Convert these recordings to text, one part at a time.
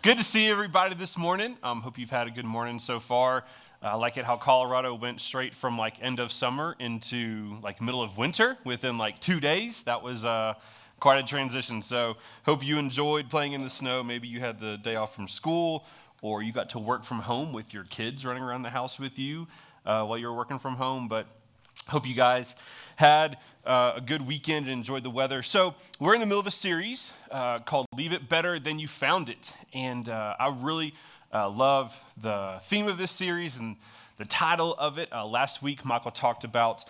Good to see everybody this morning. Hope you've had a good morning so far. I like it how Colorado went straight from like end of summer into like middle of winter within like 2 days. That was quite a transition. So hope you enjoyed playing in the snow. Maybe you had the day off from school, or you got to work from home with your kids running around the house with you while you were working from home. But hope you guys had a good weekend and enjoyed the weather. So we're in the middle of a series called Leave It Better Than You Found It. And I really love the theme of this series and the title of it. Last week, Michael talked about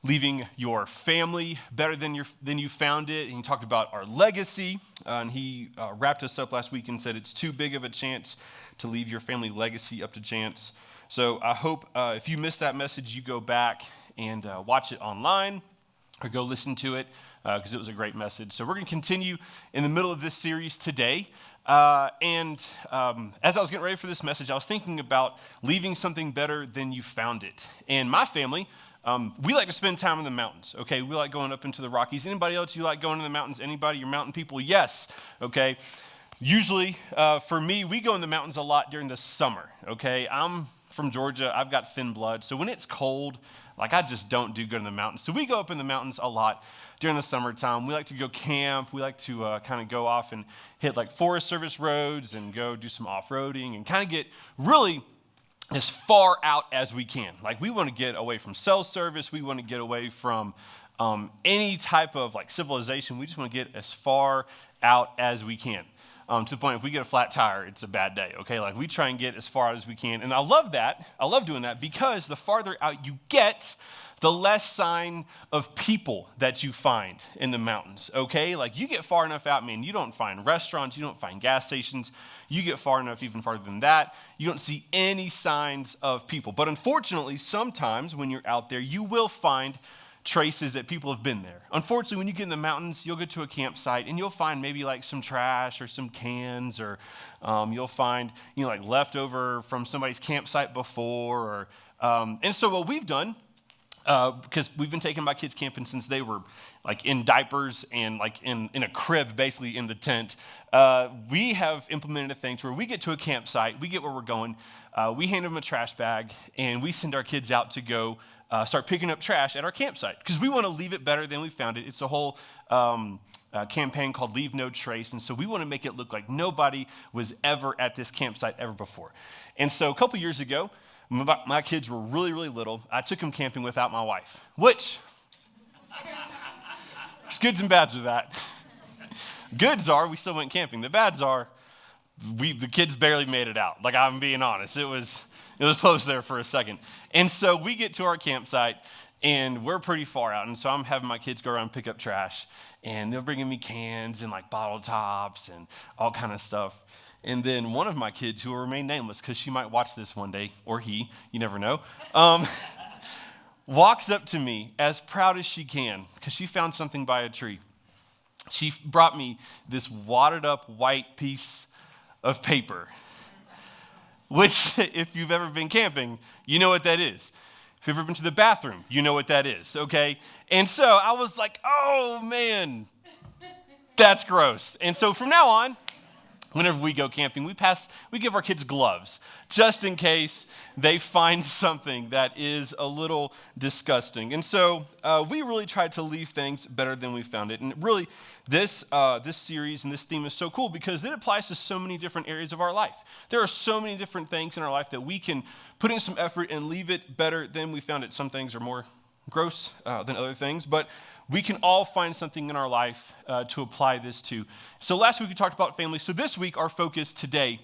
leaving your family better than you found it. And he talked about our legacy. And he wrapped us up last week and said it's too big of a chance to leave your family legacy up to chance. So I hope if you missed that message, you go back and watch it online or go listen to it because it was a great message. So we're going to continue in the middle of this series today. And as I was getting ready for this message, I was thinking about leaving something better than you found it. And my family, we like to spend time in the mountains, okay? We like going up into the Rockies. Anybody else, you like going to the mountains? Anybody, you're mountain people? Yes, okay? Usually, for me, we go in the mountains a lot during the summer, okay? I'm from Georgia. I've got thin blood. So when it's cold, like I just don't do good in the mountains. So we go up in the mountains a lot during the summertime. We like to go camp. We like to kind of go off and hit like Forest Service roads and go do some off-roading and kind of get really as far out as we can. Like we want to get away from cell service. We want to get away from any type of like civilization. We just want to get as far out as we can. To the point, if we get a flat tire, it's a bad day, okay? Like, we try and get as far out as we can. And I love that. I love doing that because the farther out you get, the less sign of people that you find in the mountains, okay? Like, you get far enough out, man, you don't find restaurants, you don't find gas stations. You get far enough, even farther than that, you don't see any signs of people. But unfortunately, sometimes when you're out there, you will find traces that people have been there. Unfortunately, when you get in the mountains, you'll get to a campsite and you'll find maybe like some trash or some cans or you'll find, like leftover from somebody's campsite before. And so what we've done, because we've been taking my kids camping since they were like in diapers and like in a crib, basically in the tent, we have implemented a thing to where we get to a campsite, we get where we're going, we hand them a trash bag and we send our kids out to go start picking up trash at our campsite because we want to leave it better than we found it. It's a whole campaign called Leave No Trace, and so we want to make it look like nobody was ever at this campsite ever before. And so a couple years ago, my kids were really, really little. I took them camping without my wife, which there's goods and bads with that. Goods are we still went camping. The bads are the kids barely made it out. Like, I'm being honest. It was close there for a second. And so we get to our campsite, and we're pretty far out. And so I'm having my kids go around and pick up trash, and they're bringing me cans and, like, bottle tops and all kind of stuff. And then one of my kids, who will remain nameless because she might watch this one day, or he, you never know, walks up to me as proud as she can because she found something by a tree. She brought me this wadded-up white piece of paper, which, if you've ever been camping, you know what that is. If you've ever been to the bathroom, you know what that is, okay? And so I was like, oh, man, that's gross. And so from now on, whenever we go camping, we give our kids gloves just in case they find something that is a little disgusting. And so we really tried to leave things better than we found it. And really, this series and this theme is so cool because it applies to so many different areas of our life. There are so many different things in our life that we can put in some effort and leave it better than we found it. Some things are more gross than other things, but we can all find something in our life to apply this to. So last week we talked about family. So this week our focus today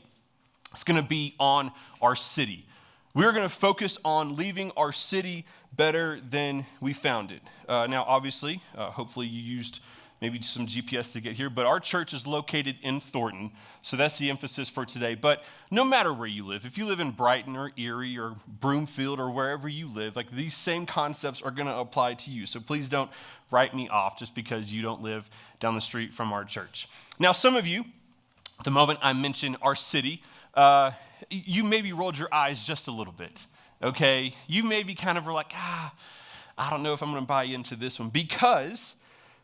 is going to be on our city. We're going to focus on leaving our city better than we found it. Now, obviously, hopefully you used maybe some GPS to get here, but our church is located in Thornton, so that's the emphasis for today. But no matter where you live, if you live in Brighton or Erie or Broomfield or wherever you live, like these same concepts are going to apply to you. So please don't write me off just because you don't live down the street from our church. Now, some of you, the moment I mention our city, you maybe rolled your eyes just a little bit, okay? You maybe kind of were like, I don't know if I'm going to buy into this one because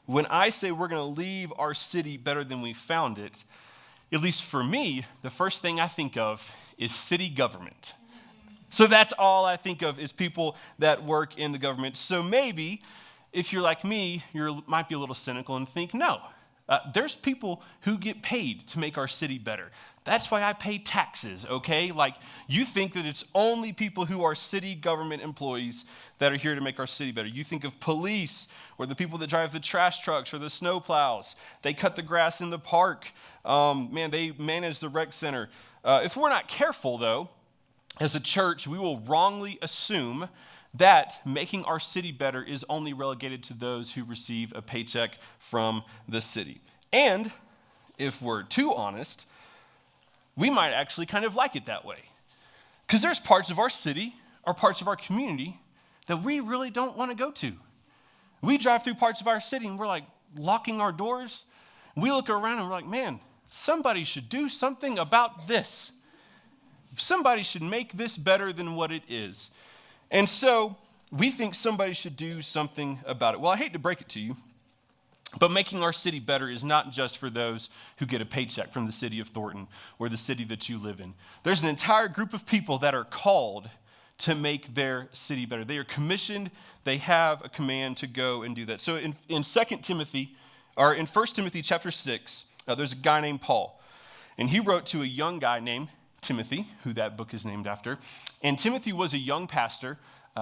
when I say we're going to leave our city better than we found it, at least for me, the first thing I think of is city government. So that's all I think of is people that work in the government. So maybe if you're like me, you might be a little cynical and think, no, there's people who get paid to make our city better. That's why I pay taxes, okay? Like, you think that it's only people who are city government employees that are here to make our city better. You think of police or the people that drive the trash trucks or the snow plows. They cut the grass in the park. They manage the rec center. If we're not careful, though, as a church, we will wrongly assume that making our city better is only relegated to those who receive a paycheck from the city. And if we're too honest, we might actually kind of like it that way. Because there's parts of our city or parts of our community that we really don't want to go to. We drive through parts of our city and we're like locking our doors. We look around and we're like, man, somebody should do something about this. Somebody should make this better than what it is. And so we think somebody should do something about it. Well, I hate to break it to you, but making our city better is not just for those who get a paycheck from the city of Thornton or the city that you live in. There's an entire group of people that are called to make their city better. They are commissioned. They have a command to go and do that. So in 1 Timothy chapter 6, there's a guy named Paul, and he wrote to a young guy named Timothy, who that book is named after. And Timothy was a young pastor.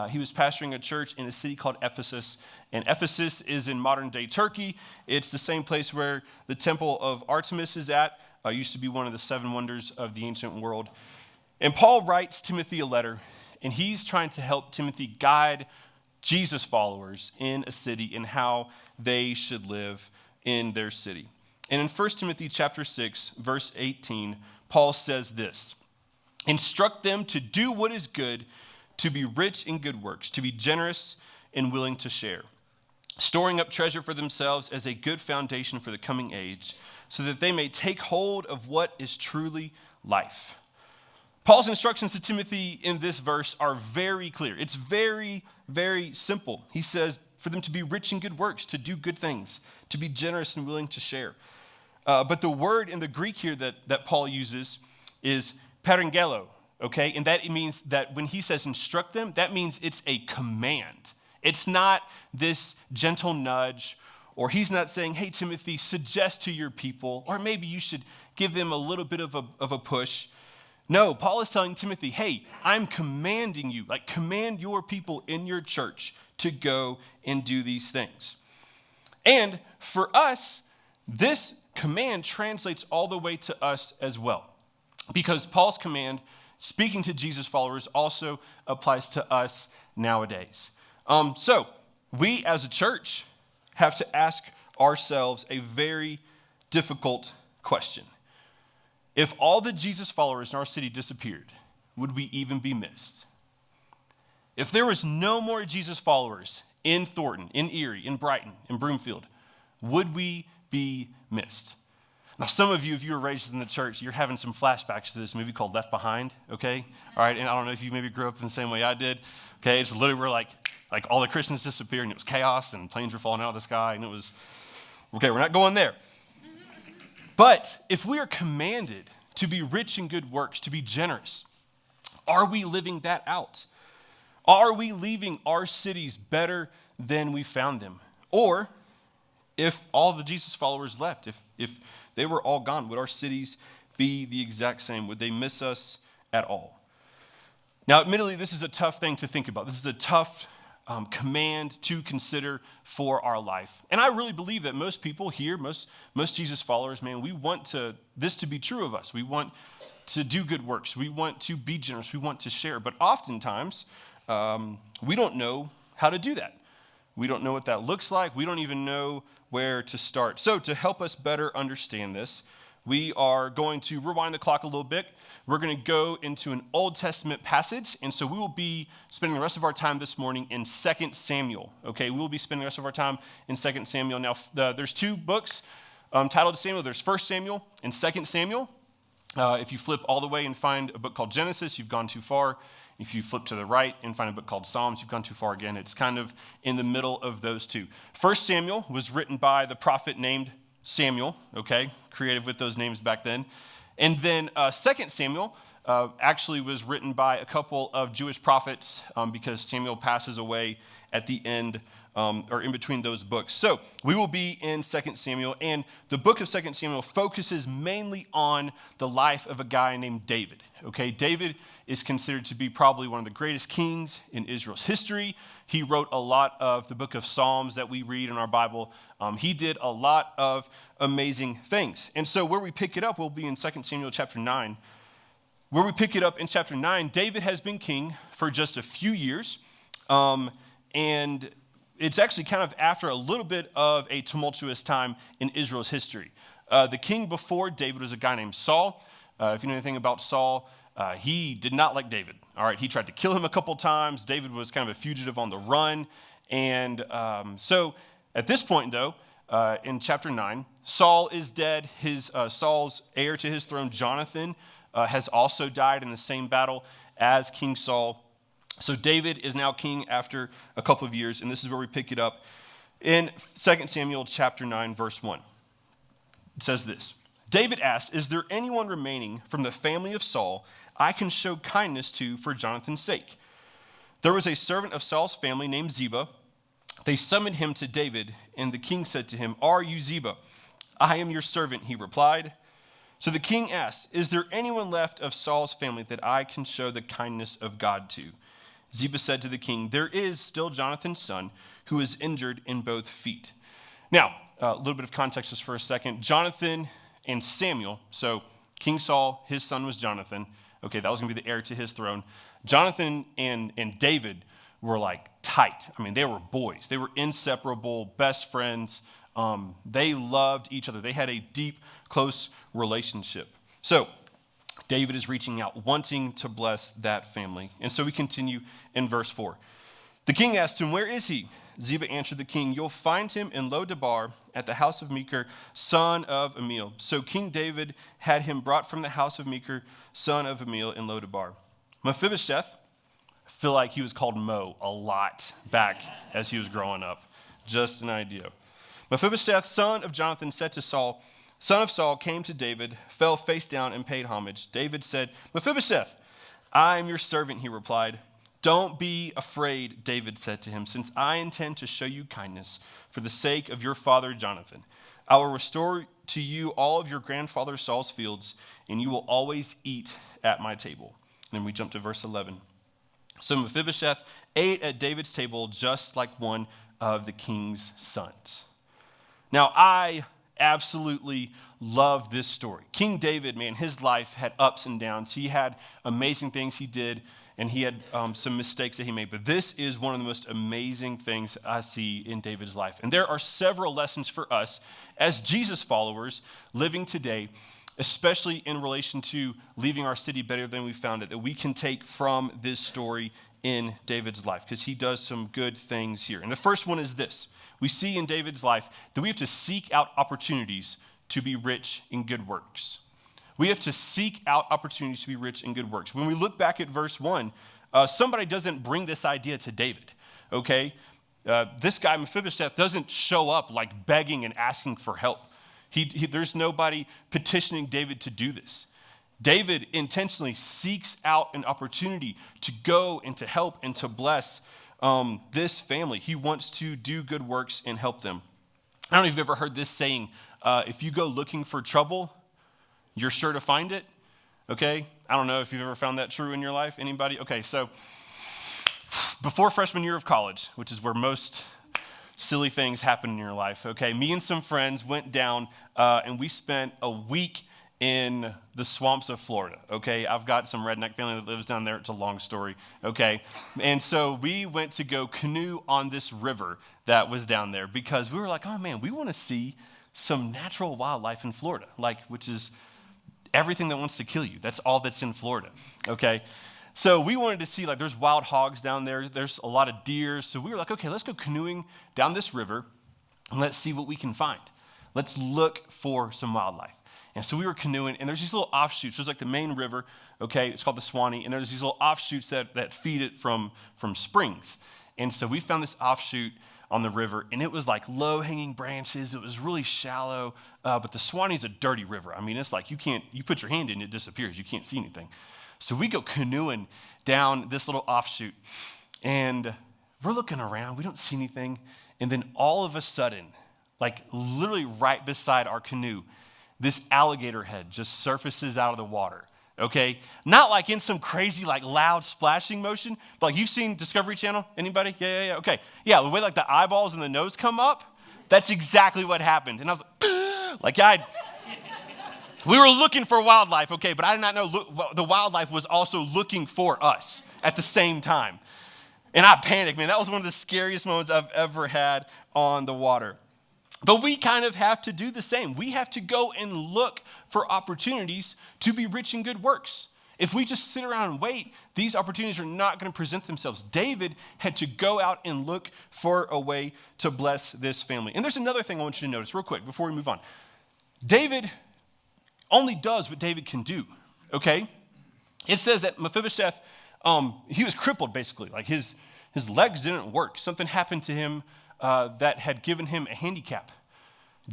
He was pastoring a church in a city called Ephesus. And Ephesus is in modern-day Turkey. It's the same place where the temple of Artemis is at. Used to be one of the 7 wonders of the ancient world. And Paul writes Timothy a letter, and he's trying to help Timothy guide Jesus followers in a city and how they should live in their city. And in 1 Timothy chapter 6, verse 18, Paul says this: instruct them to do what is good, to be rich in good works, to be generous and willing to share, storing up treasure for themselves as a good foundation for the coming age, so that they may take hold of what is truly life. Paul's instructions to Timothy in this verse are very clear. It's very, very simple. He says for them to be rich in good works, to do good things, to be generous and willing to share. But the word in the Greek here that Paul uses is parangelo, okay? And that means that when he says instruct them, that means it's a command. It's not this gentle nudge, or he's not saying, hey, Timothy, suggest to your people, or maybe you should give them a little bit of a push. No, Paul is telling Timothy, hey, I'm commanding you, like command your people in your church to go and do these things. And for us, this command translates all the way to us as well, because Paul's command, speaking to Jesus followers, also applies to us nowadays. So we as a church have to ask ourselves a very difficult question. If all the Jesus followers in our city disappeared, would we even be missed? If there was no more Jesus followers in Thornton, in Erie, in Brighton, in Broomfield, would we be missed? Now, some of you, if you were raised in the church, you're having some flashbacks to this movie called Left Behind, okay? All right, and I don't know if you maybe grew up in the same way I did, okay? It's literally where like all the Christians disappeared and it was chaos and planes were falling out of the sky and it was, okay, we're not going there. But if we are commanded to be rich in good works, to be generous, are we living that out? Are we leaving our cities better than we found them? Or if all the Jesus followers left, if they were all gone, would our cities be the exact same? Would they miss us at all? Now, admittedly, this is a tough thing to think about. This is a tough command to consider for our life. And I really believe that most people here, most Jesus followers, man, we want this to be true of us. We want to do good works. We want to be generous. We want to share. But oftentimes, we don't know how to do that. We don't know what that looks like. We don't even know where to start. So to help us better understand this, we are going to rewind the clock a little bit. We're going to go into an Old Testament passage, and so we will be spending the rest of our time this morning in 2 Samuel, okay? We will be spending the rest of our time in 2 Samuel. Now, there's 2 books titled Samuel. There's 1 Samuel and 2 Samuel. If you flip all the way and find a book called Genesis, you've gone too far. If you flip to the right and find a book called Psalms, you've gone too far again. It's kind of in the middle of those 2. 1 Samuel was written by the prophet named Samuel, okay, creative with those names back then. And then 2 Samuel actually was written by a couple of Jewish prophets because Samuel passes away at the end or in between those books. So we will be in 2 Samuel, and the book of 2 Samuel focuses mainly on the life of a guy named David. Okay, David is considered to be probably one of the greatest kings in Israel's history. He wrote a lot of the book of Psalms that we read in our Bible. He did a lot of amazing things. And so where we pick it up will be in 2 Samuel chapter 9. Where we pick it up in chapter 9, David has been king for just a few years, and it's actually kind of after a little bit of a tumultuous time in Israel's history. The king before David was a guy named Saul. If you know anything about Saul, he did not like David. All right, he tried to kill him a couple times. David was kind of a fugitive on the run. And so at this point, though, in chapter 9, Saul is dead. Saul's heir to his throne, Jonathan, has also died in the same battle as King Saul. So David is now king after a couple of years, and this is where we pick it up in 2 Samuel chapter 9, verse 1. It says this: David asked, "Is there anyone remaining from the family of Saul I can show kindness to for Jonathan's sake?" There was a servant of Saul's family named Ziba. They summoned him to David, and the king said to him, "Are you Ziba?" "I am your servant," he replied. So the king asked, "Is there anyone left of Saul's family that I can show the kindness of God to?" Ziba said to the king, "There is still Jonathan's son, who is injured in both feet." Now, a little bit of context just for a second. Jonathan and Samuel, so King Saul, his son was Jonathan. Okay, that was going to be the heir to his throne. Jonathan and David were like tight. I mean, they were boys. They were inseparable, best friends. They loved each other. They had a deep, close relationship. So David is reaching out, wanting to bless that family. And so we continue in verse 4. The king asked him, "Where is he?" Ziba answered the king, "You'll find him in Lo-debar at the house of Mechir, son of Amiel." So King David had him brought from the house of Mechir, son of Amiel, in Lo-debar. Mephibosheth, I feel like he was called Mo a lot back as he was growing up. Just an idea. Mephibosheth, son of Jonathan, said to Saul, son of Saul, came to David, fell face down, and paid homage. David said, "Mephibosheth, I am your servant," he replied. "Don't be afraid," David said to him, "since I intend to show you kindness for the sake of your father Jonathan. I will restore to you all of your grandfather Saul's fields, and you will always eat at my table." And then we jump to verse 11. So Mephibosheth ate at David's table just like one of the king's sons. Now, I absolutely love this story. King David, man, his life had ups and downs. He had amazing things he did, and he had some mistakes that he made. But this is one of the most amazing things I see in David's life. And there are several lessons for us as Jesus followers living today, especially in relation to leaving our city better than we found it, that we can take from this story in David's life, because he does some good things here. And the first one is this. We see in David's life that we have to seek out opportunities to be rich in good works. We have to seek out opportunities to be rich in good works. When we look back at verse 1, somebody doesn't bring this idea to David, okay? This guy, Mephibosheth, doesn't show up like begging and asking for help. There's nobody petitioning David to do this. David intentionally seeks out an opportunity to go and to help and to bless this family. He wants to do good works and help them. I don't know if you've ever heard this saying, if you go looking for trouble, you're sure to find it, okay? I don't know if you've ever found that true in your life. Anybody? Okay, so before freshman year of college, which is where most silly things happen in your life, okay, me and some friends went down and we spent a week in the swamps of Florida, okay? I've got some redneck family that lives down there. It's a long story, okay? And so we went to go canoe on this river that was down there because we were like, oh man, we want to see some natural wildlife in Florida, like, which is everything that wants to kill you. That's all that's in Florida, okay? So we wanted to see, like, there's wild hogs down there. There's a lot of deer. So we were like, okay, let's go canoeing down this river and let's see what we can find. Let's look for some wildlife. And so we were canoeing, and there's these little offshoots. There's like the main river, okay? It's called the Swanee, and there's these little offshoots that feed it from springs. And so we found this offshoot on the river, and it was like low-hanging branches. It was really shallow, but the Suwanee is a dirty river. I mean, it's like you put your hand in, it disappears. You can't see anything. So we go canoeing down this little offshoot, and we're looking around. We don't see anything, and then all of a sudden, like literally right beside our canoe, this alligator head just surfaces out of the water. Okay, not like in some crazy, like loud splashing motion, but like you've seen Discovery Channel, anybody? Yeah, okay. Yeah, the way like the eyeballs and the nose come up, that's exactly what happened. And I was like, we were looking for wildlife, okay, but I did not know the wildlife was also looking for us at the same time. And I panicked, man. That was one of the scariest moments I've ever had on the water. But we kind of have to do the same. We have to go and look for opportunities to be rich in good works. If we just sit around and wait, these opportunities are not going to present themselves. David had to go out and look for a way to bless this family. And there's another thing I want you to notice real quick before we move on. David only does what David can do, okay? It says that Mephibosheth, he was crippled basically. Like his legs didn't work. Something happened to him that had given him a handicap.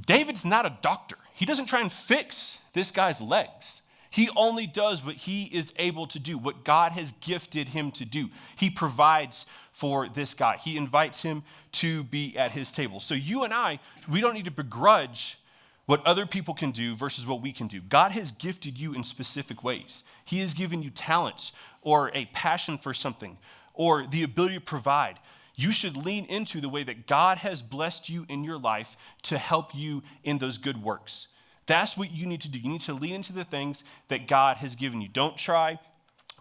David's not a doctor. He doesn't try and fix this guy's legs. He only does what he is able to do, what God has gifted him to do. He provides for this guy. He invites him to be at his table. So you and I, we don't need to begrudge what other people can do versus what we can do. God has gifted you in specific ways. He has given you talents or a passion for something or the ability to provide. You should lean into the way that God has blessed you in your life to help you in those good works. That's what you need to do. You need to lean into the things that God has given you. Don't try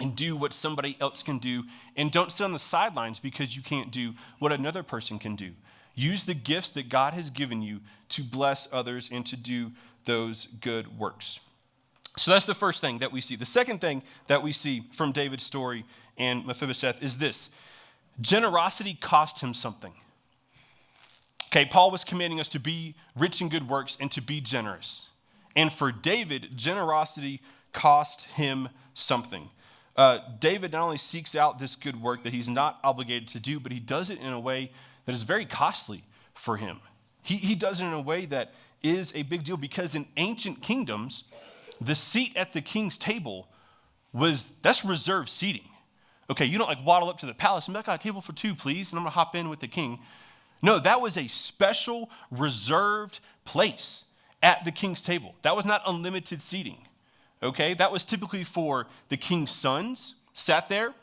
and do what somebody else can do, and don't sit on the sidelines because you can't do what another person can do. Use the gifts that God has given you to bless others and to do those good works. So that's the first thing that we see. The second thing that we see from David's story and Mephibosheth is this. Generosity cost him something. Okay, Paul was commanding us to be rich in good works and to be generous. And for David, generosity cost him something. David not only seeks out this good work that he's not obligated to do, but he does it in a way that is very costly for him. He does it in a way that is a big deal because in ancient kingdoms, the seat at the king's table that's reserved seating. Okay, you don't like waddle up to the palace and be like, a table for two, please, and I'm gonna hop in with the king. No, that was a special reserved place at the king's table. That was not unlimited seating, okay? That was typically for the king's sons sat there,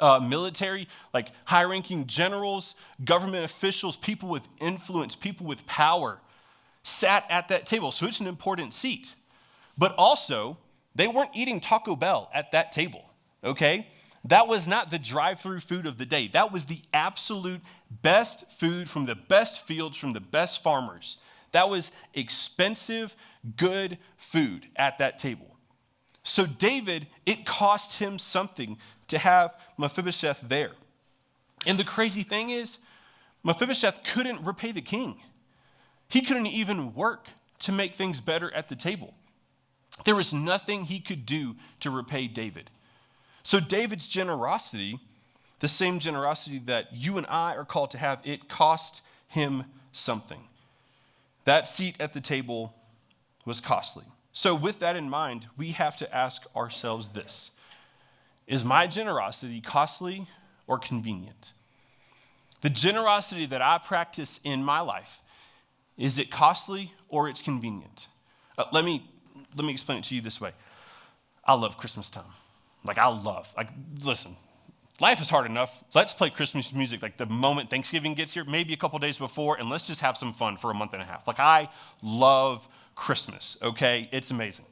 military, like high-ranking generals, government officials, people with influence, people with power sat at that table. So it's an important seat. But also, they weren't eating Taco Bell at that table, okay? That was not the drive-through food of the day. That was the absolute best food from the best fields, from the best farmers. That was expensive, good food at that table. So David, it cost him something to have Mephibosheth there. And the crazy thing is, Mephibosheth couldn't repay the king. He couldn't even work to make things better at the table. There was nothing he could do to repay David. So David's generosity, the same generosity that you and I are called to have, it cost him something. That seat at the table was costly. So with that in mind, we have to ask ourselves this. Is my generosity costly or convenient? The generosity that I practice in my life, is it costly or it's convenient? Let me explain it to you this way. I love Christmas time. Listen, life is hard enough. Let's play Christmas music like the moment Thanksgiving gets here, maybe a couple days before, and let's just have some fun for a month and a half. Like, I love Christmas, okay? It's amazing.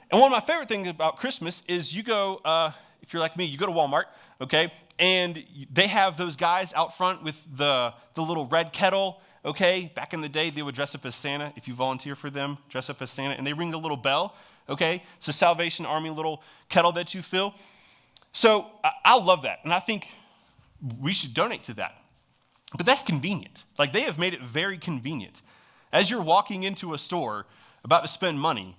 And one of my favorite things about Christmas is you go, if you're like me, you go to Walmart, okay? And they have those guys out front with the little red kettle, okay? Back in the day, they would dress up as Santa. If you volunteer for them, dress up as Santa, and they ring the little bell. Okay, it's a Salvation Army little kettle that you fill. So I love that, and I think we should donate to that. But that's convenient. Like, they have made it very convenient. As you're walking into a store about to spend money,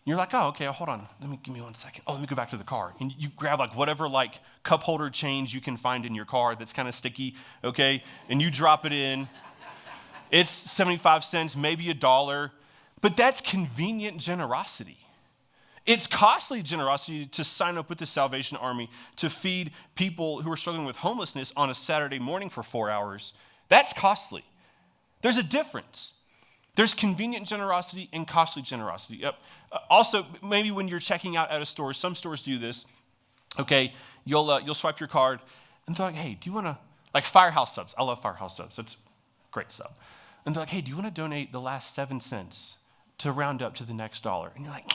You're like, oh, okay, hold on. Give me 1 second. Oh, let me go back to the car. And you grab like whatever like cup holder change you can find in your car that's kind of sticky, okay? And you drop it in. It's 75 cents, maybe $1, but that's convenient generosity. It's costly generosity to sign up with the Salvation Army to feed people who are struggling with homelessness on a Saturday morning for 4 hours. That's costly. There's a difference. There's convenient generosity and costly generosity. Yep. Also, maybe when you're checking out at a store, some stores do this. Okay, you'll swipe your card, and they're like, hey, do you want to, like Firehouse Subs. I love Firehouse Subs. That's a great sub. And they're like, hey, do you want to donate the last 7 cents to round up to the next dollar? And you're like,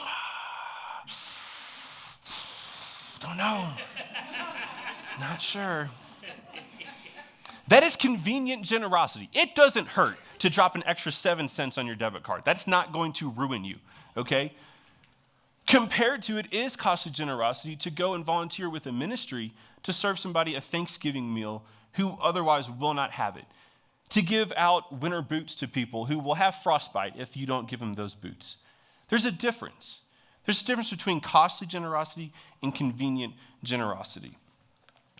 don't know. Not sure. That is convenient generosity. It doesn't hurt to drop an extra 7 cents on your debit card. That's not going to ruin you, okay? Compared to it is costly generosity to go and volunteer with a ministry to serve somebody a Thanksgiving meal who otherwise will not have it. To give out winter boots to people who will have frostbite if you don't give them those boots. There's a difference. There's a difference between costly generosity and convenient generosity.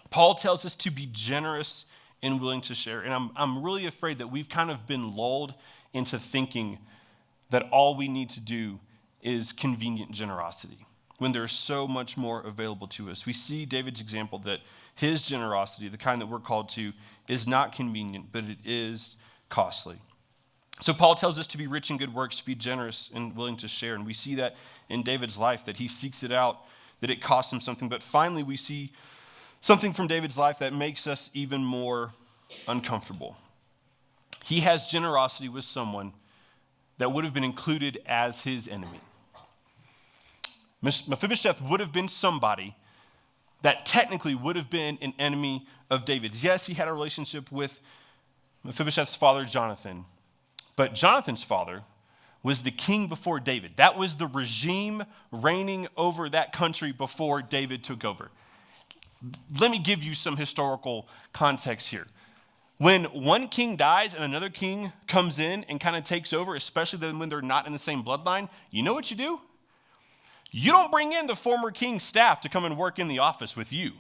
Paul tells us to be generous and willing to share. And I'm really afraid that we've kind of been lulled into thinking that all we need to do is convenient generosity when there's so much more available to us. We see David's example that his generosity, the kind that we're called to, is not convenient, but it is costly. So Paul tells us to be rich in good works, to be generous and willing to share. And we see that in David's life, that he seeks it out, that it costs him something. But finally, we see something from David's life that makes us even more uncomfortable. He has generosity with someone that would have been included as his enemy. Mephibosheth would have been somebody that technically would have been an enemy of David's. Yes, he had a relationship with Mephibosheth's father, Jonathan, but Jonathan's father was the king before David. That was the regime reigning over that country before David took over. Let me give you some historical context here. When one king dies and another king comes in and kind of takes over, especially then when they're not in the same bloodline, you know what you do? You don't bring in the former king's staff to come and work in the office with you.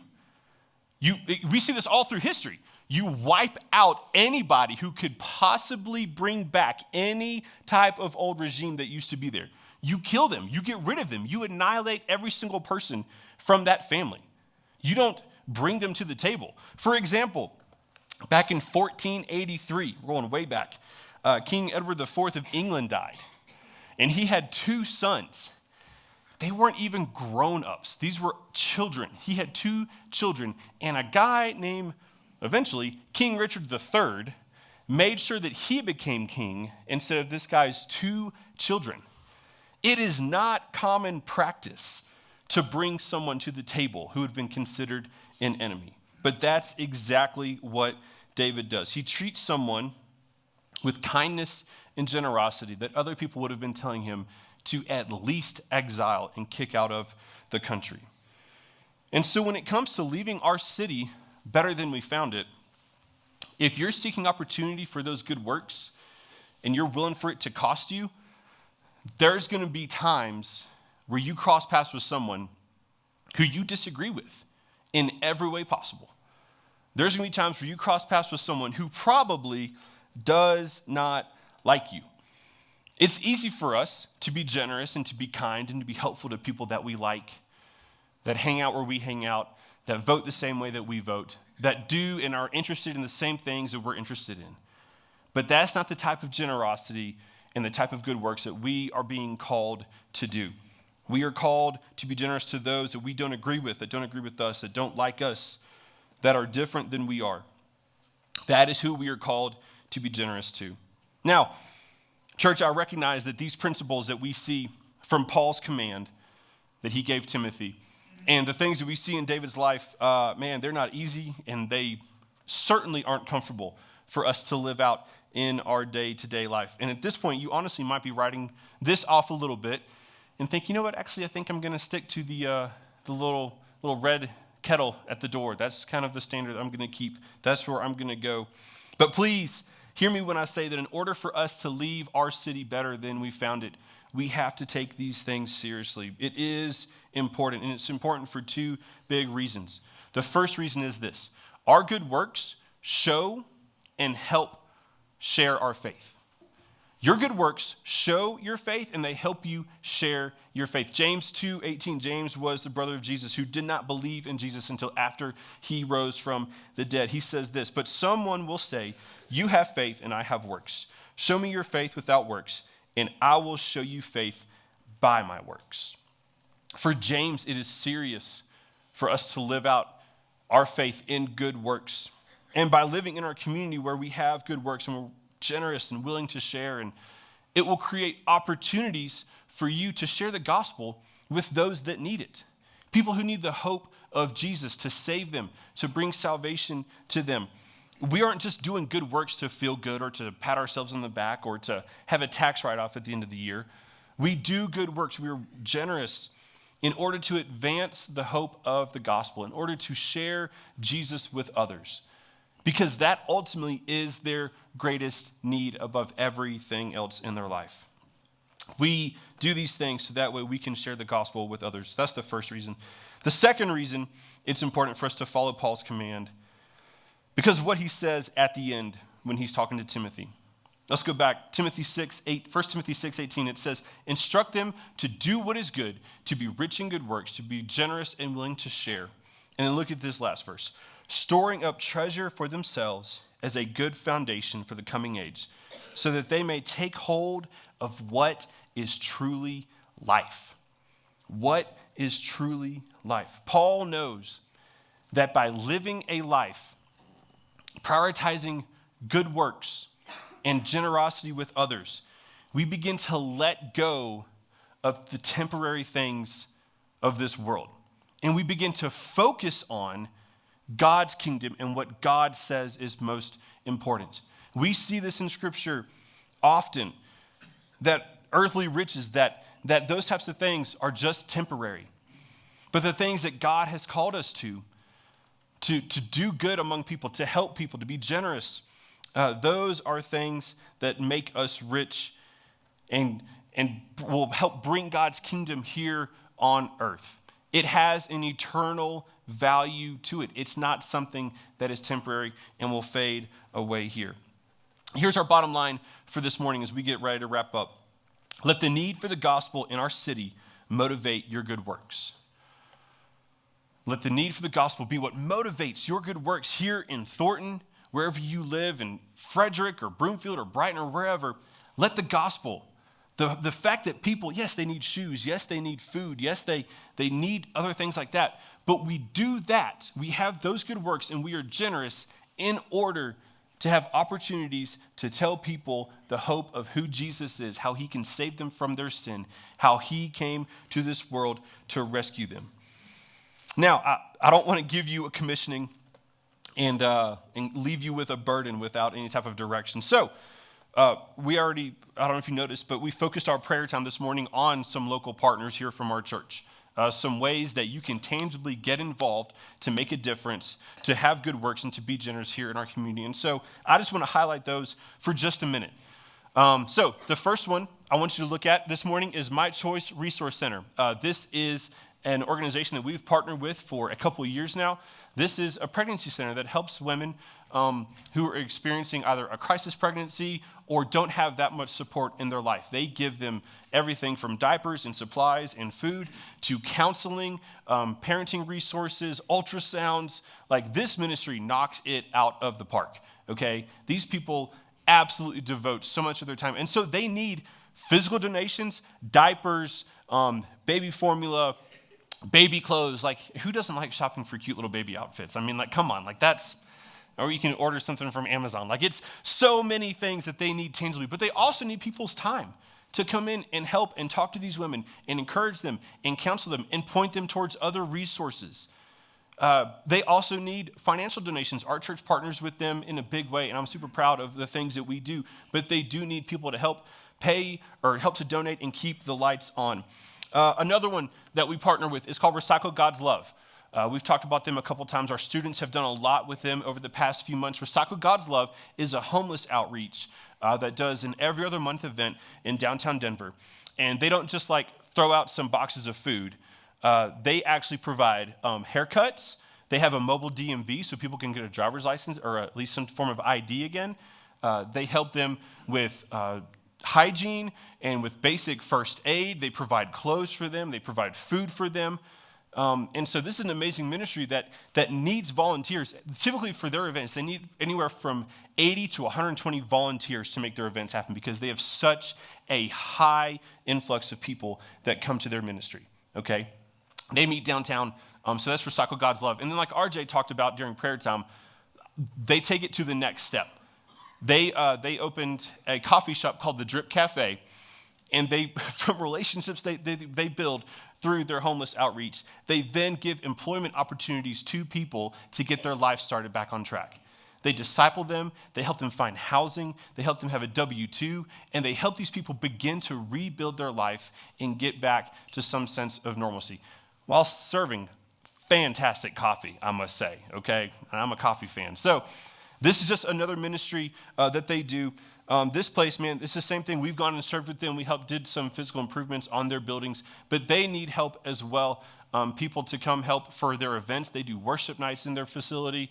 We see this all through history. You wipe out anybody who could possibly bring back any type of old regime that used to be there. You kill them. You get rid of them. You annihilate every single person from that family. You don't bring them to the table. For example, back in 1483, we're going way back, King Edward IV of England died, and he had 2 sons. They weren't even grown-ups. These were children. He had 2 children, and a guy named, eventually, King Richard III made sure that he became king instead of this guy's 2 children. It is not common practice to bring someone to the table who had been considered an enemy. But that's exactly what David does. He treats someone with kindness and generosity that other people would have been telling him to at least exile and kick out of the country. And so when it comes to leaving our city better than we found it, if you're seeking opportunity for those good works and you're willing for it to cost you, there's going to be times where you cross paths with someone who you disagree with in every way possible. There's going to be times where you cross paths with someone who probably does not like you. It's easy for us to be generous and to be kind and to be helpful to people that we like, that hang out where we hang out, that vote the same way that we vote, that do and are interested in the same things that we're interested in. But that's not the type of generosity and the type of good works that we are being called to do. We are called to be generous to those that we don't agree with, that don't agree with us, that don't like us, that are different than we are. That is who we are called to be generous to. Now, church, I recognize that these principles that we see from Paul's command that he gave Timothy and the things that we see in David's life, they're not easy and they certainly aren't comfortable for us to live out in our day-to-day life. And at this point, you honestly might be writing this off a little bit and think, you know what, actually, I think I'm going to stick to the little red kettle at the door. That's kind of the standard I'm going to keep. That's where I'm going to go. But please, Hear me when I say that in order for us to leave our city better than we found it, we have to take these things seriously. It is important, and it's important for two big reasons. The first reason is this: our good works show and help share our faith. Your good works show your faith, and they help you share your faith. James 2:18, James was the brother of Jesus who did not believe in Jesus until after he rose from the dead. He says this, "But someone will say, 'You have faith and I have works. Show me your faith without works, and I will show you faith by my works.'" For James, it is serious for us to live out our faith in good works. And by living in our community where we have good works and we're generous and willing to share, and it will create opportunities for you to share the gospel with those that need it. People who need the hope of Jesus to save them, to bring salvation to them. We aren't just doing good works to feel good or to pat ourselves on the back or to have a tax write-off at the end of the year. We do good works. We are generous in order to advance the hope of the gospel, in order to share Jesus with others, because that ultimately is their greatest need above everything else in their life. We do these things so that way we can share the gospel with others. That's the first reason. The second reason it's important for us to follow Paul's command, because of what he says at the end when he's talking to Timothy. Let's go back. 1 Timothy 6:18, it says, "Instruct them to do what is good, to be rich in good works, to be generous and willing to share." And then look at this last verse. "Storing up treasure for themselves as a good foundation for the coming age, so that they may take hold of what is truly life." What is truly life? Paul knows that by living a life, prioritizing good works and generosity with others, we begin to let go of the temporary things of this world. And we begin to focus on God's kingdom and what God says is most important. We see this in Scripture often, that earthly riches, that those types of things are just temporary. But the things that God has called us to do good among people, to help people, to be generous, those are things that make us rich and will help bring God's kingdom here on earth. It has an eternal value to it. It's not something that is temporary and will fade away here. Here's our bottom line for this morning as we get ready to wrap up. Let the need for the gospel in our city motivate your good works. Let the need for the gospel be what motivates your good works here in Thornton, wherever you live, in Frederick or Broomfield or Brighton or wherever. Let the gospel, the fact that people, yes, they need shoes, yes, they need food, yes, they need other things like that, but we do that. We have those good works and we are generous in order to have opportunities to tell people the hope of who Jesus is, how he can save them from their sin, how he came to this world to rescue them. Now, I don't want to give you a commissioning and leave you with a burden without any type of direction. So we already, I don't know if you noticed, but we focused our prayer time this morning on some local partners here from our church. Some ways that you can tangibly get involved to make a difference, to have good works, and to be generous here in our community. And so I just want to highlight those for just a minute. So the first one I want you to look at this morning is My Choice Resource Center. This is an organization that we've partnered with for a couple of years now. This is a pregnancy center that helps women who are experiencing either a crisis pregnancy or don't have that much support in their life. They give them everything from diapers and supplies and food to counseling, parenting resources, ultrasounds. Like, this ministry knocks it out of the park, okay? These people absolutely devote so much of their time. And so they need physical donations, diapers, baby formula, baby clothes. Like, who doesn't like shopping for cute little baby outfits? I mean, like, come on, like, that's, or you can order something from Amazon. Like, it's so many things that they need tangibly, but they also need people's time to come in and help and talk to these women and encourage them and counsel them and point them towards other resources. They also need financial donations. Our church partners with them in a big way, and I'm super proud of the things that we do, but they do need people to help pay or help to donate and keep the lights on. Another one that we partner with is called Recycle God's Love. We've talked about them a couple times. Our students have done a lot with them over the past few months. Recycle God's Love is a homeless outreach that does an every other month event in downtown Denver. And they don't just like throw out some boxes of food. They actually provide haircuts. They have a mobile DMV so people can get a driver's license or at least some form of ID again. They help them with hygiene and with basic first aid. They provide clothes for them. They provide food for them. And so this is an amazing ministry that needs volunteers. Typically for their events, they need anywhere from 80 to 120 volunteers to make their events happen because they have such a high influx of people that come to their ministry, okay? They meet downtown, so that's Recycle God's Love. And then like RJ talked about during prayer time, they take it to the next step. They opened a coffee shop called the Drip Cafe, and from relationships they build through their homeless outreach, they then give employment opportunities to people to get their life started back on track. They disciple them, they help them find housing, they help them have a W-2, and they help these people begin to rebuild their life and get back to some sense of normalcy while serving fantastic coffee, I must say, okay? And I'm a coffee fan. So this is just another ministry that they do. This place, man, it's the same thing. We've gone and served with them. We did some physical improvements on their buildings, but they need help as well. People to come help for their events. They do worship nights in their facility.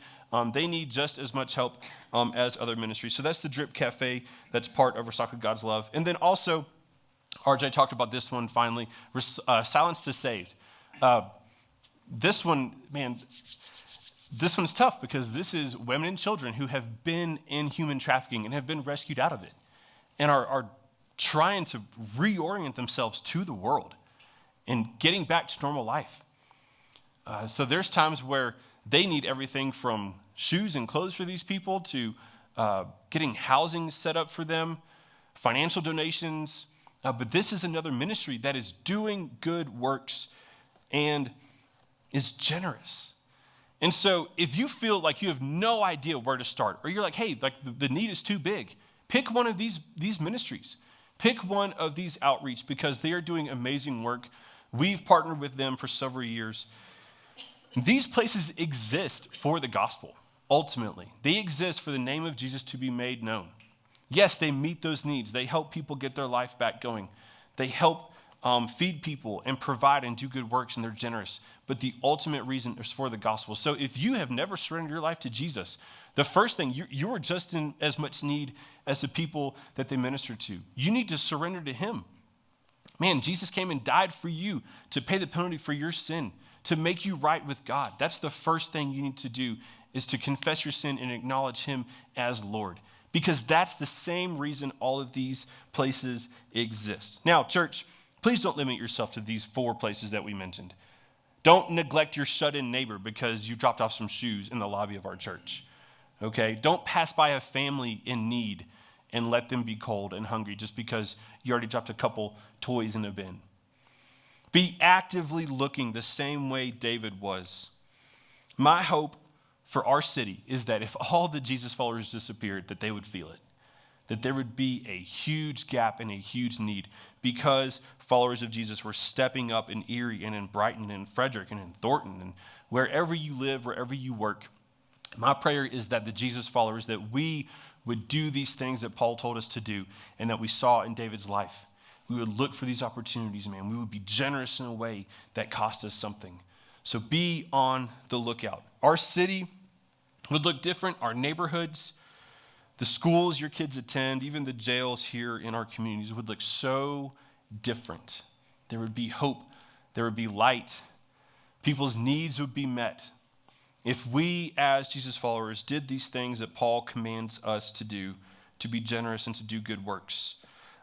They need just as much help as other ministries. So that's the Drip Cafe. That's part of Recycle God's Love. And then also, RJ talked about this one finally, Silence to Saved. This one, man, this one's tough because this is women and children who have been in human trafficking and have been rescued out of it and are trying to reorient themselves to the world and getting back to normal life. So there's times where they need everything from shoes and clothes for these people to getting housing set up for them, financial donations. But this is another ministry that is doing good works and is generous. And so if you feel like you have no idea where to start, or you're like, hey, like the need is too big, pick one of these ministries. Pick one of these outreach because they are doing amazing work. We've partnered with them for several years. These places exist for the gospel, ultimately. They exist for the name of Jesus to be made known. Yes, they meet those needs. They help people get their life back going. They help feed people and provide and do good works, and they're generous. But the ultimate reason is for the gospel. So if you have never surrendered your life to Jesus, the first thing, you are just in as much need as the people that they minister to. You need to surrender to him. Man, Jesus came and died for you to pay the penalty for your sin, to make you right with God. That's the first thing you need to do, is to confess your sin and acknowledge him as Lord. Because that's the same reason all of these places exist. Now, church, please don't limit yourself to these 4 places that we mentioned. Don't neglect your shut-in neighbor because you dropped off some shoes in the lobby of our church. Okay? Don't pass by a family in need and let them be cold and hungry just because you already dropped a couple toys in a bin. Be actively looking the same way David was. My hope for our city is that if all the Jesus followers disappeared, that they would feel it. That there would be a huge gap and a huge need because followers of Jesus were stepping up in Erie and in Brighton and Frederick and in Thornton and wherever you live, wherever you work. My prayer is that the Jesus followers, that we would do these things that Paul told us to do and that we saw in David's life. We would look for these opportunities, man. We would be generous in a way that cost us something. So be on the lookout. Our city would look different, our neighborhoods, the schools your kids attend, even the jails here in our communities would look so different. There would be hope. There would be light. People's needs would be met. If we, as Jesus followers, did these things that Paul commands us to do, to be generous and to do good works,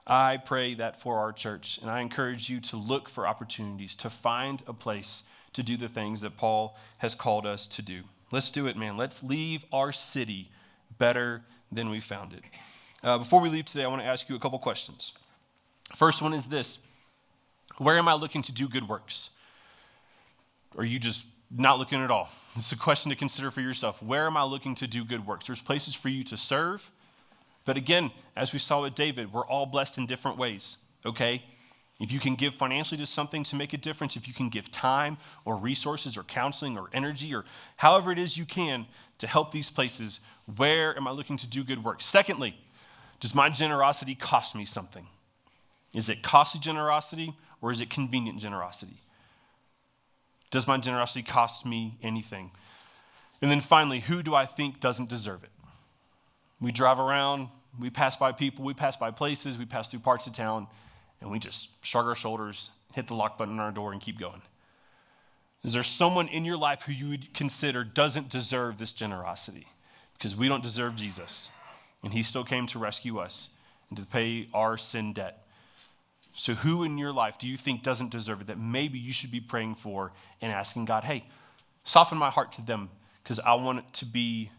I pray that for our church, and I encourage you to look for opportunities, to find a place to do the things that Paul has called us to do. Let's do it, man. Let's leave our city better than we found it. Before we leave today, I want to ask you a couple questions. First one is this: where am I looking to do good works? Or are you just not looking at all? It's a question to consider for yourself. Where am I looking to do good works? There's places for you to serve. But again, as we saw with David, we're all blessed in different ways, okay? If you can give financially to something to make a difference, if you can give time or resources or counseling or energy or however it is you can to help these places, where am I looking to do good work? Secondly, does my generosity cost me something? Is it costly generosity or is it convenient generosity? Does my generosity cost me anything? And then finally, who do I think doesn't deserve it? We drive around, we pass by people, we pass by places, we pass through parts of town, and we just shrug our shoulders, hit the lock button on our door, and keep going. Is there someone in your life who you would consider doesn't deserve this generosity? Because we don't deserve Jesus, and he still came to rescue us and to pay our sin debt. So who in your life do you think doesn't deserve it that maybe you should be praying for and asking God, hey, soften my heart to them because I want it to be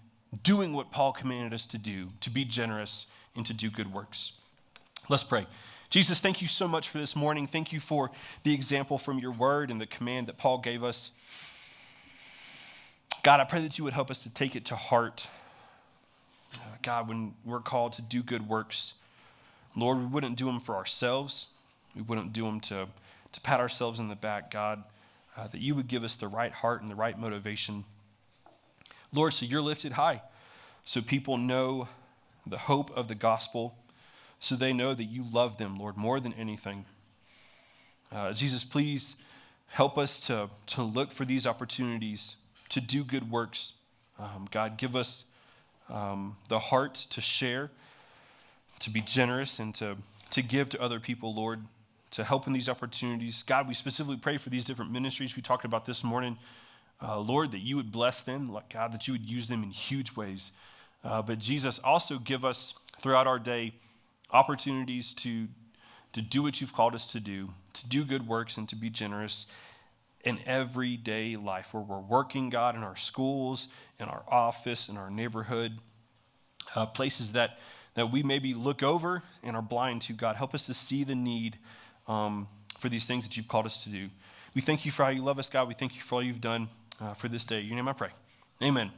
doing what Paul commanded us to do, to be generous and to do good works. Let's pray. Jesus, thank you so much for this morning. Thank you for the example from your word and the command that Paul gave us. God, I pray that you would help us to take it to heart. God, when we're called to do good works, Lord, we wouldn't do them for ourselves. We wouldn't do them to pat ourselves in the back, God, that you would give us the right heart and the right motivation. Lord, so you're lifted high, so people know the hope of the gospel, so they know that you love them, Lord, more than anything. Jesus, please help us to look for these opportunities to do good works. God, give us the heart to share, to be generous, and to give to other people, Lord, to help in these opportunities. God, we specifically pray for these different ministries we talked about this morning. Lord, that you would bless them, God, that you would use them in huge ways. But Jesus, also give us throughout our day opportunities to do what you've called us to do good works and to be generous in everyday life where we're working, God, in our schools, in our office, in our neighborhood, places that we maybe look over and are blind to. God, help us to see the need for these things that you've called us to do. We thank you for how you love us, God. We thank you for all you've done for this day. In your name I pray. Amen.